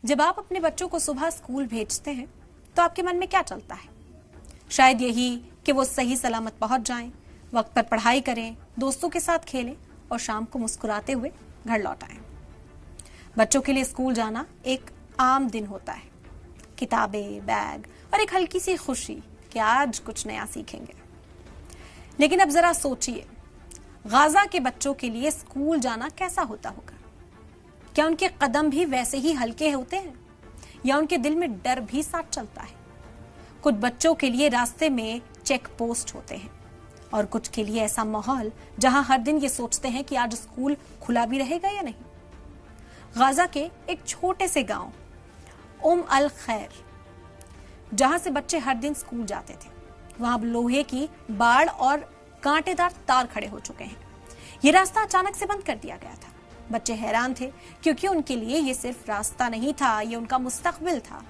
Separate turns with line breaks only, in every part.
जब आप अपने बच्चों को सुबह स्कूल भेजते हैं तो आपके मन में क्या चलता है? शायद यही कि वो सही सलामत पहुंच जाएं, वक्त पर पढ़ाई करें, दोस्तों के साथ खेलें और शाम को मुस्कुराते हुए घर लौट आएं। बच्चों के लिए स्कूल जाना एक आम दिन होता है, किताबें, बैग और एक हल्की सी खुशी कि आज कुछ नया सीखेंगे। लेकिन अब जरा सोचिए, गाजा के बच्चों के लिए स्कूल जाना कैसा होता होगा? क्या उनके कदम भी वैसे ही हल्के होते हैं या उनके दिल में डर भी साथ चलता है? कुछ बच्चों के लिए रास्ते में चेक पोस्ट होते हैं और कुछ के लिए ऐसा माहौल जहां हर दिन ये सोचते हैं कि आज स्कूल खुला भी रहेगा या नहीं। गाजा के एक छोटे से गांव अल खैर, जहां से बच्चे हर दिन स्कूल जाते थे, वहां लोहे की बाड़ और कांटेदार तार खड़े हो चुके हैं। ये रास्ता अचानक से बंद कर दिया गया था। बच्चे हैरान थे क्योंकि उनके लिए ये सिर्फ रास्ता नहीं था, ये उनका मुस्तकबिल था।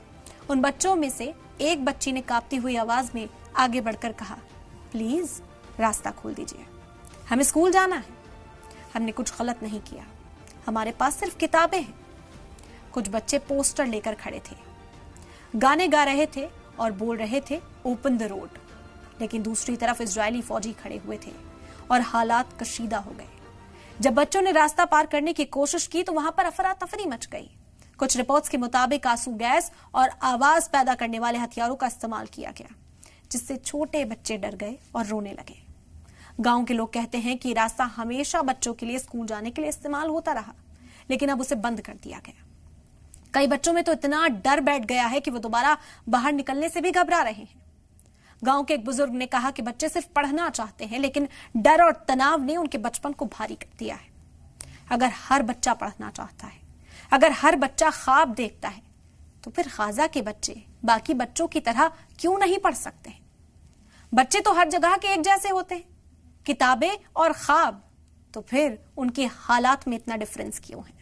उन बच्चों में से एक बच्ची ने कांपती हुई आवाज में आगे बढ़कर कहा, प्लीज रास्ता खोल दीजिए, हमें स्कूल जाना है। हमने कुछ गलत नहीं किया, हमारे पास सिर्फ किताबें हैं। कुछ बच्चे पोस्टर लेकर खड़े थे, गाने गा रहे थे और बोल रहे थे ओपन द रोड, लेकिन दूसरी तरफ इजरायली फौजी खड़े हुए थे और हालात कशीदा हो गए। जब बच्चों ने रास्ता पार करने की कोशिश की तो वहां पर अफरा तफरी मच गई। कुछ रिपोर्ट्स के मुताबिक आंसू गैस और आवाज पैदा करने वाले हथियारों का इस्तेमाल किया गया, जिससे छोटे बच्चे डर गए और रोने लगे। गांव के लोग कहते हैं कि रास्ता हमेशा बच्चों के लिए स्कूल जाने के लिए इस्तेमाल होता रहा, लेकिन अब उसे बंद कर दिया गया। कई बच्चों में तो इतना डर बैठ गया है कि वो दोबारा बाहर निकलने से भी घबरा रहे हैं। गांव के एक बुजुर्ग ने कहा कि बच्चे सिर्फ पढ़ना चाहते हैं, लेकिन डर और तनाव ने उनके बचपन को भारी कर दिया है। अगर हर बच्चा पढ़ना चाहता है, अगर हर बच्चा ख्वाब देखता है, तो फिर गाजा के बच्चे बाकी बच्चों की तरह क्यों नहीं पढ़ सकते? बच्चे तो हर जगह के एक जैसे होते हैं, किताबें और ख्वाब, तो फिर उनके हालात में इतना डिफरेंस क्यों है?